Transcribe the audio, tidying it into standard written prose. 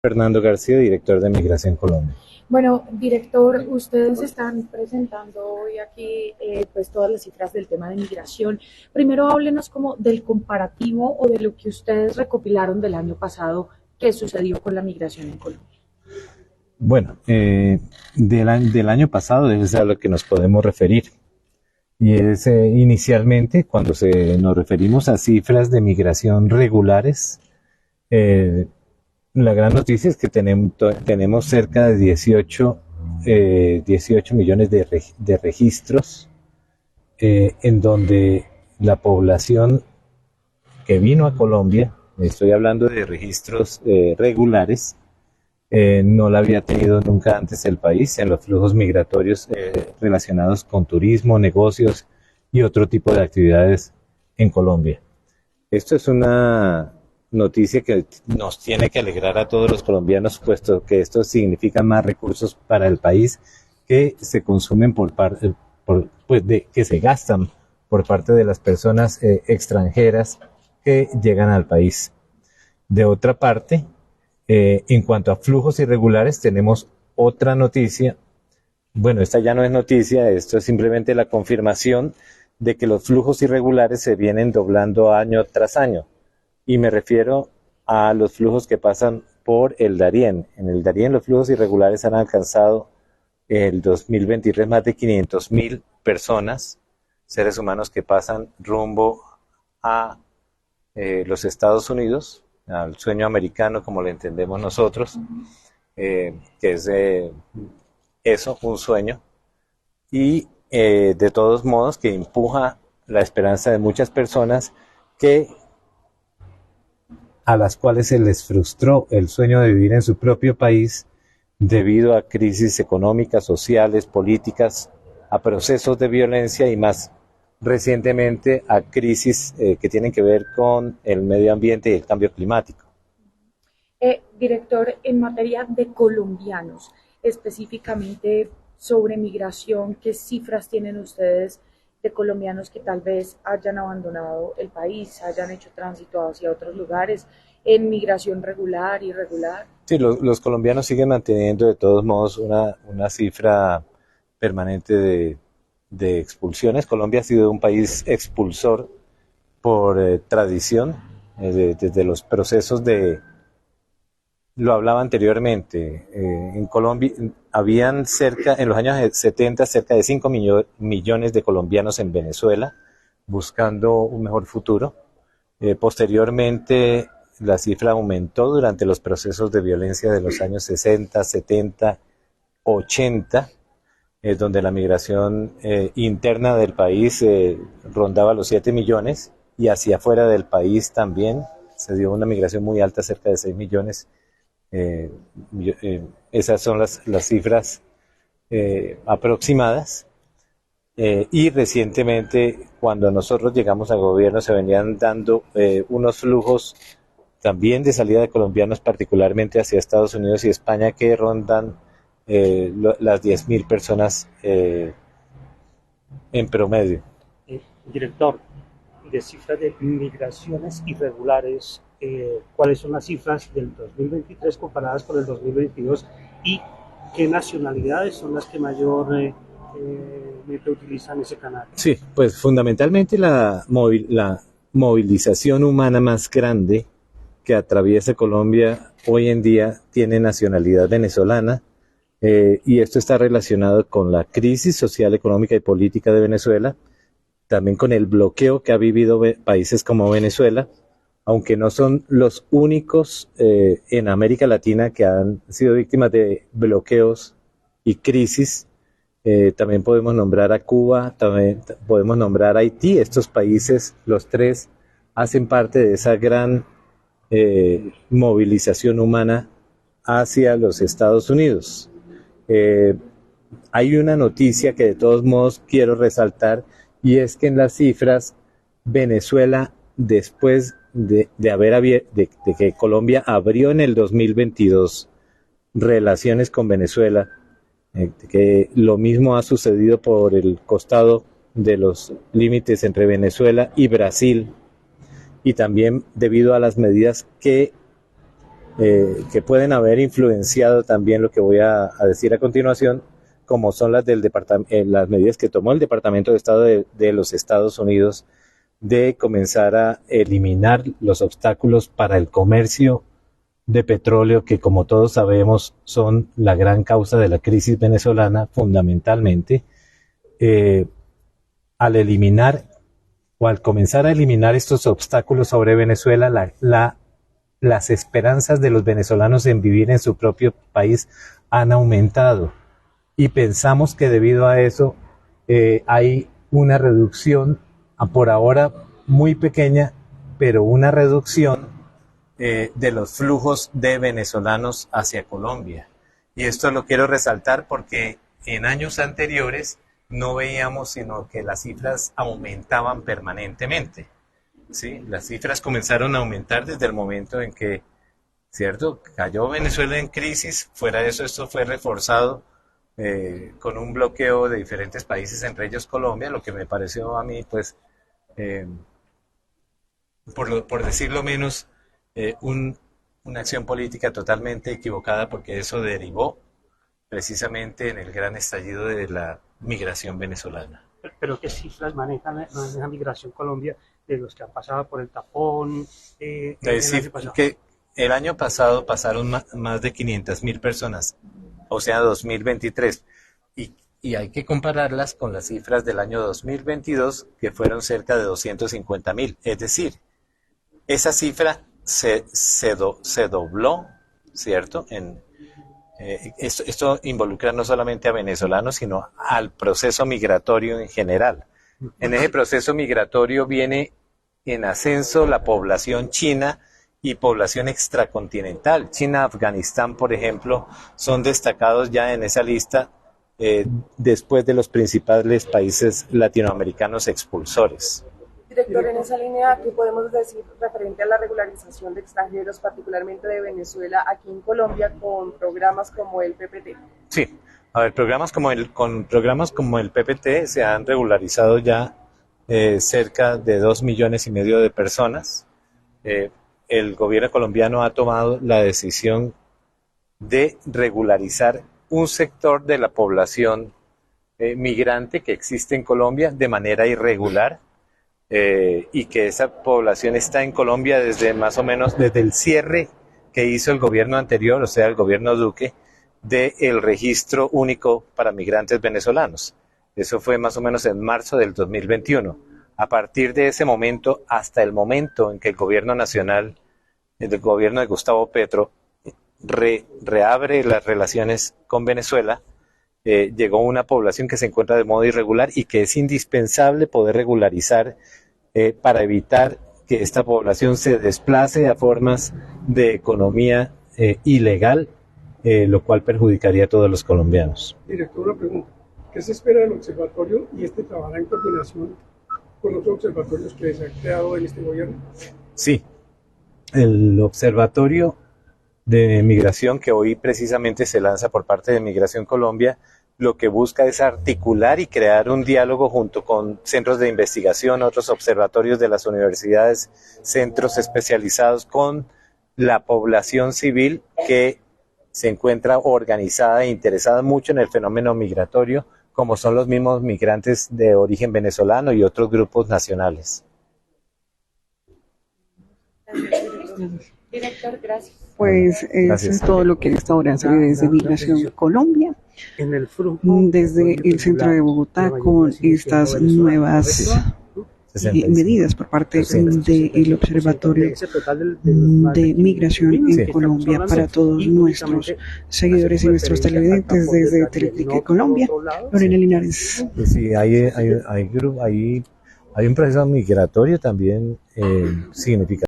Fernando García, director de Migración Colombia. Bueno, director, ustedes están presentando hoy aquí pues todas las cifras del tema de migración. Primero háblenos como del comparativo o de lo que ustedes recopilaron del año pasado, qué sucedió con la migración en Colombia. Bueno, del año pasado es a lo que nos podemos referir. Y es inicialmente cuando nos referimos a cifras de migración regulares, la gran noticia es que tenemos cerca de 18 millones de registros, en donde la población que vino a Colombia, estoy hablando de registros regulares, no la había tenido nunca antes el país en los flujos migratorios relacionados con turismo, negocios y otro tipo de actividades en Colombia. Esto es una noticia que nos tiene que alegrar a todos los colombianos, puesto que esto significa más recursos para el país que se consumen que se gastan por parte de las personas extranjeras que llegan al país. De otra parte, en cuanto a flujos irregulares, tenemos otra noticia. Bueno, esta ya no es noticia, esto es simplemente la confirmación de que los flujos irregulares se vienen doblando año tras año. Y me refiero a los flujos que pasan por el Darién. En el Darién los flujos irregulares han alcanzado el 2023 más de 500,000 personas, seres humanos que pasan rumbo a los Estados Unidos, al sueño americano como lo entendemos nosotros, que es eso, un sueño, y de todos modos que empuja la esperanza de muchas personas a las cuales se les frustró el sueño de vivir en su propio país debido a crisis económicas, sociales, políticas, a procesos de violencia y más recientemente a crisis que tienen que ver con el medio ambiente y el cambio climático. Director, en materia de colombianos, específicamente sobre migración, ¿qué cifras tienen ustedes de colombianos que tal vez hayan abandonado el país, hayan hecho tránsito hacia otros lugares, en migración regular, irregular? Sí, los colombianos siguen manteniendo de todos modos una cifra permanente de expulsiones. Colombia ha sido un país expulsor por tradición, desde los procesos lo hablaba anteriormente, en Colombia habían en los años 70, cerca de 5 millones de colombianos en Venezuela buscando un mejor futuro. Posteriormente la cifra aumentó durante los procesos de violencia de los años 60, 70, 80, donde la migración interna del país rondaba los 7 millones y hacia afuera del país también se dio una migración muy alta, cerca de 6 millones. Esas son las cifras aproximadas. Y recientemente, cuando nosotros llegamos al gobierno, se venían dando unos flujos también de salida de colombianos, particularmente hacia Estados Unidos y España, que rondan las 10,000 personas en promedio. Director, de cifras de migraciones irregulares, ¿cuáles son las cifras del 2023 comparadas con el 2022 y qué nacionalidades son las que mayormente utilizan ese canal? Sí, pues fundamentalmente la movilización humana más grande que atraviesa Colombia hoy en día tiene nacionalidad venezolana, y esto está relacionado con la crisis social, económica y política de Venezuela, también con el bloqueo que ha vivido países como Venezuela, aunque no son los únicos en América Latina que han sido víctimas de bloqueos y crisis. También podemos nombrar a Cuba, también podemos nombrar a Haití. Estos países, los tres, hacen parte de esa gran movilización humana hacia los Estados Unidos. Hay una noticia que de todos modos quiero resaltar, y es que en las cifras Venezuela, después de que Colombia abrió en el 2022 relaciones con Venezuela, que lo mismo ha sucedido por el costado de los límites entre Venezuela y Brasil, y también debido a las medidas que que pueden haber influenciado también lo que voy a decir a continuación, como son las las medidas que tomó el Departamento de Estado de los Estados Unidos de comenzar a eliminar los obstáculos para el comercio de petróleo, que como todos sabemos son la gran causa de la crisis venezolana fundamentalmente. Al eliminar o al comenzar a eliminar estos obstáculos sobre Venezuela, las esperanzas de los venezolanos en vivir en su propio país han aumentado, y pensamos que debido a eso hay una reducción, por ahora muy pequeña, pero una reducción de los flujos de venezolanos hacia Colombia. Y esto lo quiero resaltar porque en años anteriores no veíamos sino que las cifras aumentaban permanentemente. Sí, las cifras comenzaron a aumentar desde el momento en que, ¿cierto?, cayó Venezuela en crisis. Fuera de eso, esto fue reforzado con un bloqueo de diferentes países, entre ellos Colombia, lo que me pareció a mí, pues, por decirlo menos, una acción política totalmente equivocada, porque eso derivó precisamente en el gran estallido de la migración venezolana. Pero ¿qué cifras manejan la migración Colombia de los que han pasado por el tapón? Es decir, que el año pasado pasaron más de 500.000 personas, o sea, 2023, y hay que compararlas con las cifras del año 2022, que fueron cerca de 250.000. Es decir, esa cifra se dobló, ¿cierto? Esto involucra no solamente a venezolanos, sino al proceso migratorio en general. En ese proceso migratorio viene en ascenso la población china y población extracontinental. China, Afganistán, por ejemplo, son destacados ya en esa lista después de los principales países latinoamericanos expulsores. Director, en esa línea, ¿qué podemos decir referente a la regularización de extranjeros, particularmente de Venezuela, aquí en Colombia, con programas como el PPT? Sí, a ver, con programas como el PPT se han regularizado ya cerca de 2,5 millones de personas. El gobierno colombiano ha tomado la decisión de regularizar un sector de la población migrante que existe en Colombia de manera irregular. Y que esa población está en Colombia desde más o menos desde el cierre que hizo el gobierno anterior, o sea, el gobierno Duque, del registro único para migrantes venezolanos. Eso fue más o menos en marzo del 2021. A partir de ese momento, hasta el momento en que el gobierno nacional, el gobierno de Gustavo Petro, reabre las relaciones con Venezuela, llegó una población que se encuentra de modo irregular y que es indispensable poder regularizar para evitar que esta población se desplace a formas de economía ilegal, lo cual perjudicaría a todos los colombianos. Director, una pregunta. ¿Qué se espera del observatorio y trabajará en coordinación con los observatorios que se han creado en este gobierno? Sí, el observatorio de migración que hoy precisamente se lanza por parte de Migración Colombia, lo que busca es articular y crear un diálogo junto con centros de investigación, otros observatorios de las universidades, centros especializados con la población civil que se encuentra organizada e interesada mucho en el fenómeno migratorio, como son los mismos migrantes de origen venezolano y otros grupos nacionales. Director, gracias. Pues eso es todo lo que en esta hora se ve desde Migración Colombia, desde el centro de Bogotá, con estas nuevas medidas por parte del Observatorio de Migración en Colombia para todos nuestros seguidores y nuestros televidentes desde Telepique Colombia. Lorena Linares. Sí, hay un proceso migratorio también significativo.